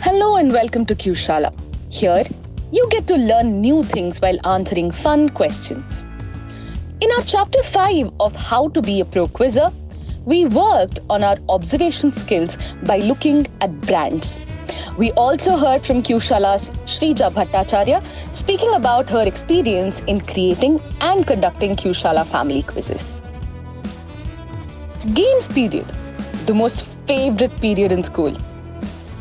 Hello and welcome to Q-Shala. Here, you get to learn new things while answering fun questions. In our chapter 5 of How to be a Pro Quizzer, we worked on our observation skills by looking at brands. We also heard from Q-Shala's Shrija Bhattacharya speaking about her experience in creating and conducting Q-Shala family quizzes. Games period, the most favorite period in school.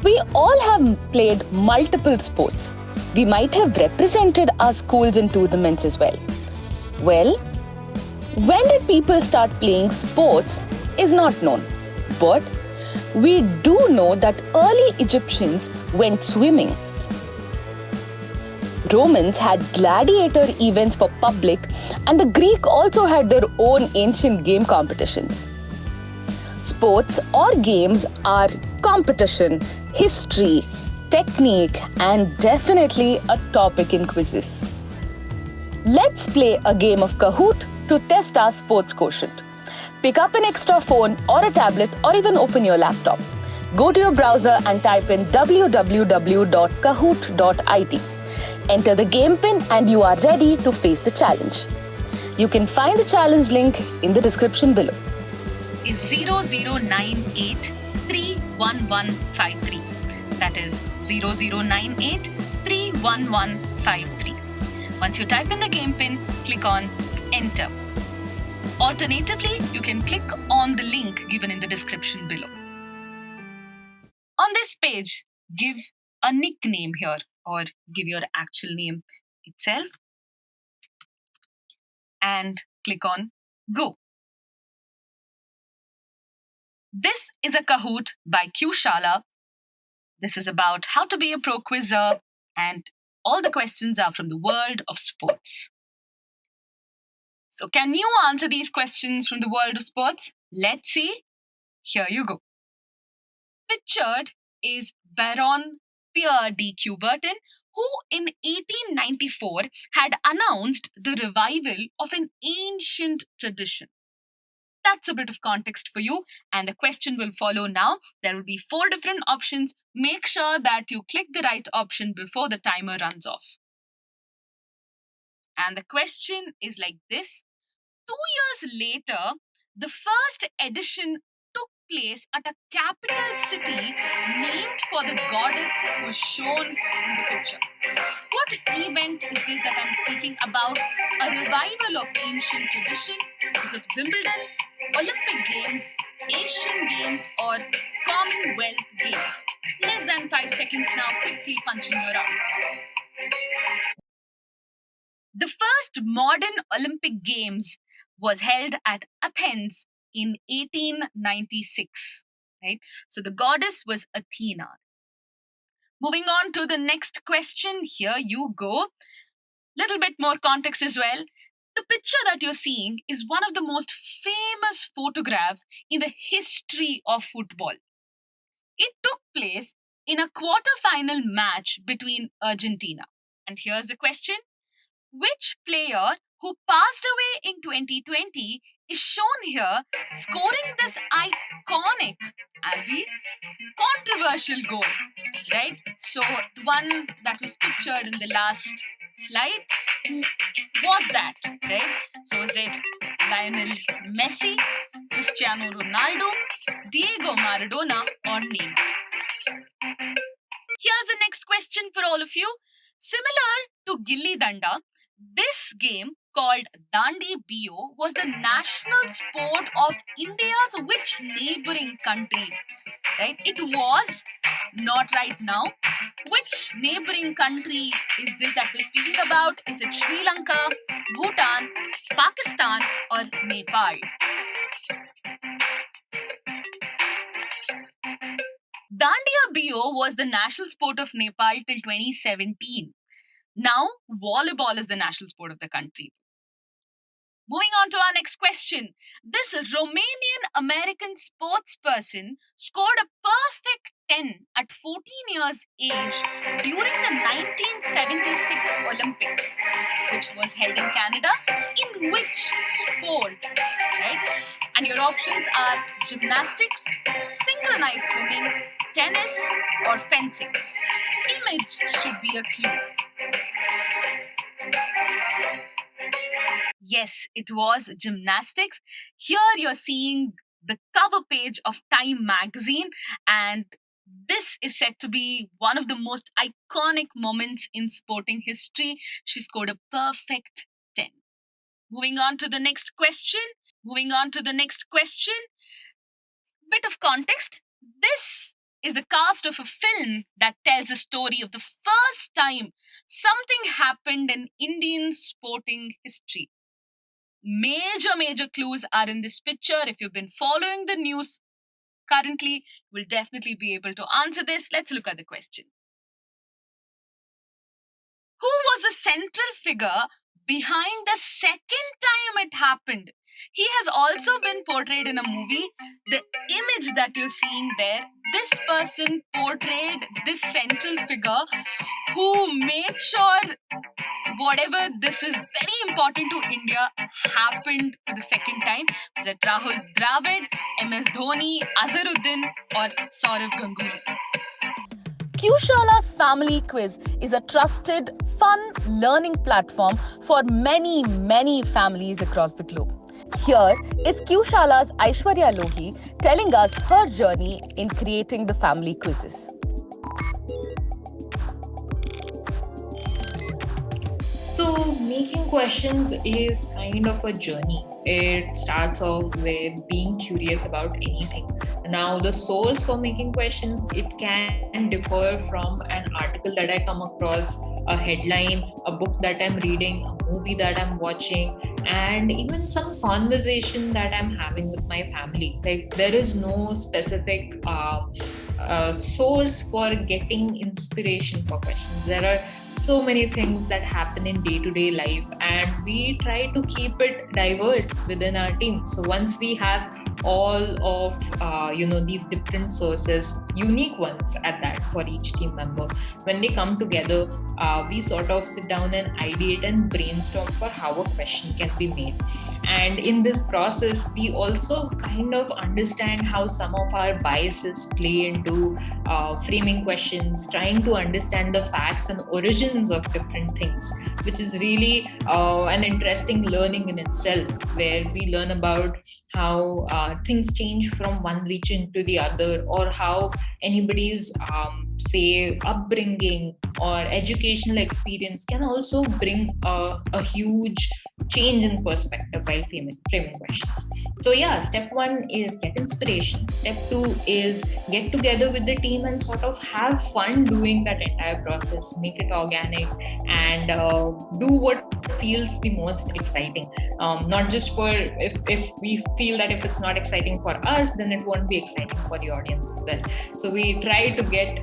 We all have played multiple sports. We might have represented our schools in tournaments as well. Well, when did people start playing sports is not known. But we do know that early Egyptians went swimming. Romans had gladiator events for public, and the Greek also had their own ancient game competitions. Sports or games are competition, history, technique, and definitely a topic in quizzes. Let's play a game of Kahoot to test our sports quotient. Pick up an extra phone or a tablet or even open your laptop. Go to your browser and type in www.kahoot.it. Enter the game pin and you are ready to face the challenge. You can find the challenge link in the description below. Is 0098-31153. That is 0098-31153. Once you type in the game pin, click on Enter. Alternatively, you can click on the link given in the description below. On this page, give a nickname here or give your actual name itself and click on Go. This is a Kahoot by Q-Shala. This is about how to be a pro quizzer, and all the questions are from the world of sports. So can you answer these questions from the world of sports? Let's see. Here you go. Pictured is Baron Pierre de Coubertin, who in 1894 had announced the revival of an ancient tradition. That's a bit of context for you, and the question will follow now. There will be 4 different options. Make sure that you click the right option before the timer runs off. And the question is like this. 2 years later, the first edition took place at a capital city named for the goddess who is shown in the picture. What event is this that I'm speaking about? A revival of ancient tradition? Is it Wimbledon, Olympic Games, Asian Games, or Commonwealth Games? Less than 5 seconds now. Quickly punch in your answer. The first modern Olympic Games was held at Athens in 1896. Right? So the goddess was Athena. Moving on to the next question. Here you go. Little bit more context as well. The picture that you're seeing is one of the most famous photographs in the history of football. It took place in a quarter-final match between Argentina. And here's the question. Which player who passed away in 2020 is shown here scoring this iconic, Abby, controversial goal, right? So the one that was pictured in the last slide, who was that, right? So is it Lionel Messi, Cristiano Ronaldo, Diego Maradona, or Neymar? Here's the next question for all of you. Similar to Gilli Danda, this game called Dandi Bio was the national sport of India's which neighboring country? Right? It was not right now. Which neighboring country is this that we're speaking about? Is it Sri Lanka, Bhutan, Pakistan, or Nepal? Dandiya Bio was the national sport of Nepal till 2017. Now, volleyball is the national sport of the country. Moving on to our next question. This Romanian-American sportsperson scored a perfect 10 at 14 years age during the 1976 Olympics, which was held in Canada. In which sport? Right? And your options are gymnastics, synchronized swimming, tennis or fencing? Image should be a clue. Yes, it was gymnastics. Here you're seeing the cover page of Time magazine, and this is said to be one of the most iconic moments in sporting history. She scored a perfect 10. Moving on to the next question. Moving on to the next question. Bit of context. This is the cast of a film that tells a story of the first time something happened in Indian sporting history. Major clues are in this picture. If you've been following the news currently, you will definitely be able to answer this. Let's look at the question. Who was the central figure behind the second time it happened? He has also been portrayed in a movie. The image that you're seeing there, this person portrayed this central figure who made sure whatever this was very important to India happened for the second time. Was it Rahul Dravid, MS Dhoni, Azharuddin, or Saurav Ganguly? Kushala's Family Quiz is a trusted, fun learning platform for many families across the globe. Here is Kushala's Aishwarya Lohi telling us her journey in creating the family quizzes. So, making questions is kind of a journey. It starts off with being curious about anything. Now, the source for making questions, it can differ from an article that I come across, a headline, a book that I'm reading, a movie that I'm watching, and even some conversation that I'm having with my family. Like, there is no specific source for getting inspiration for questions. There are so many things that happen in day-to-day life, and we try to keep it diverse within our team. So once we have all of these different sources, unique ones at that for each team member, when they come together, we sort of sit down and ideate and brainstorm for how a question can be made. And in this process, we also kind of understand how some of our biases play into framing questions, trying to understand the facts and origins of different things, which is really an interesting learning in itself, where we learn about how things change from one region to the other, or how anybody's say upbringing or educational experience can also bring a huge change in perspective by framing questions. So yeah, step 1 is get inspiration. Step 2 is get together with the team and sort of have fun doing that entire process, make it organic, and do what feels the most exciting. Not just for, if we feel that if it's not exciting for us, then it won't be exciting for the audience as well. So we try to get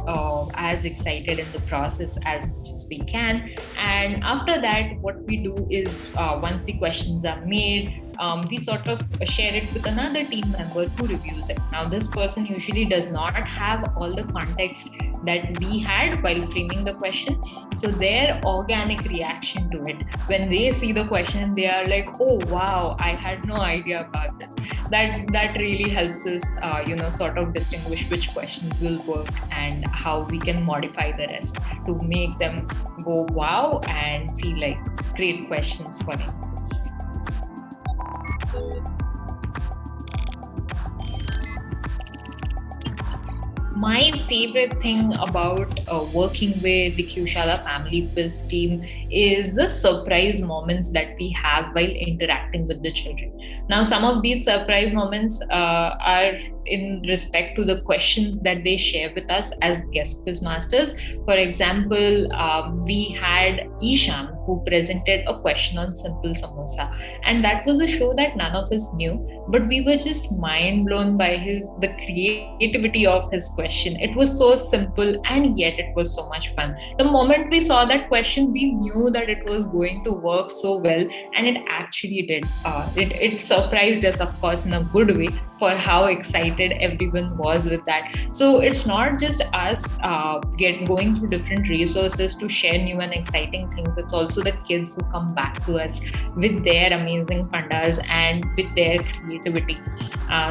as excited in the process as much as we can. And after that, what we do is once the questions are made, we sort of share it with another team member who reviews it. Now, this person usually does not have all the context that we had while framing the question. So their organic reaction to it, when they see the question, they are like, oh, wow, I had no idea about this. That really helps us, sort of distinguish which questions will work and how we can modify the rest to make them go wow and feel like great questions for them. My favorite thing about working with the Kushala Family Quiz team is the surprise moments that we have while interacting with the children. Now, some of these surprise moments are in respect to the questions that they share with us as guest quiz masters. For example, we had Ishan, who presented a question on simple samosa, and that was a show that none of us knew, but we were just mind blown by the creativity of his question. It was so simple, and yet it was so much fun. The moment we saw that question, we knew that it was going to work so well, and it actually did. It surprised us, of course, in a good way, for how exciting excited everyone was with that. So it's not just us going through different resources to share new and exciting things. It's also the kids who come back to us with their amazing fundas and with their creativity.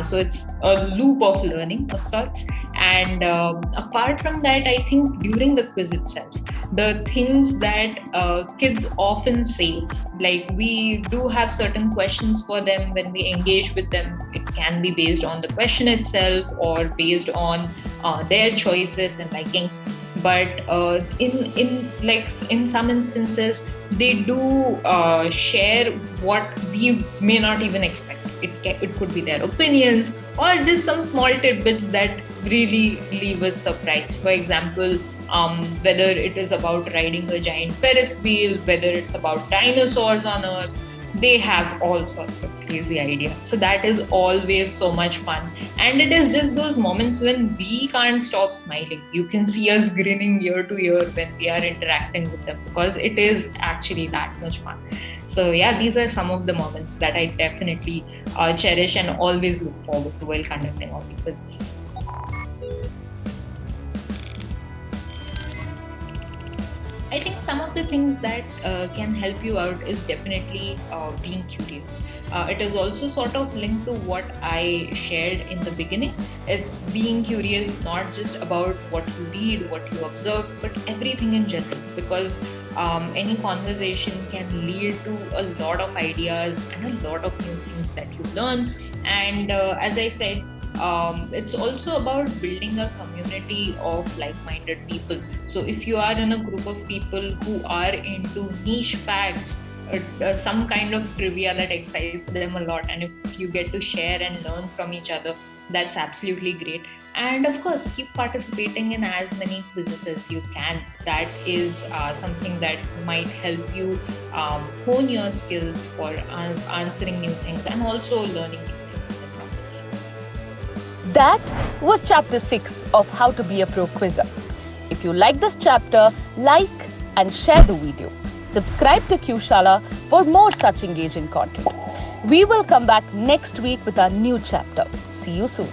So it's a loop of learning of sorts. And apart from that, I think during the quiz itself, the things that kids often say, like we do have certain questions for them when we engage with them. It can be based on the question itself or based on their choices and likings. But in some instances, they do share what we may not even expect. It could be their opinions or just some small tidbits that really leave us surprised. For example, whether it is about riding a giant Ferris wheel, whether it's about dinosaurs on Earth, they have all sorts of crazy ideas. So that is always so much fun. And it is just those moments when we can't stop smiling. You can see us grinning ear to ear when we are interacting with them, because it is actually that much fun. So yeah, these are some of the moments that I definitely cherish and always look forward to while conducting all the quizzes. I think some of the things that can help you out is definitely being curious. It is also sort of linked to what I shared in the beginning. It's being curious not just about what you read, what you observe, but everything in general, because any conversation can lead to a lot of ideas and a lot of new things that you learn. And as I said, it's also about building a community of like-minded people. So if you are in a group of people who are into niche facts, some kind of trivia that excites them a lot, and if you get to share and learn from each other, that's absolutely great. And of course, keep participating in as many quizzes as you can. That is something that might help you hone your skills for answering new things and also learning new things in the process. That was chapter 6 of How to Be a Pro Quizzer. If you like this chapter, like and share the video. Subscribe to Q Shala for more such engaging content. We will come back next week with our new chapter. See you soon.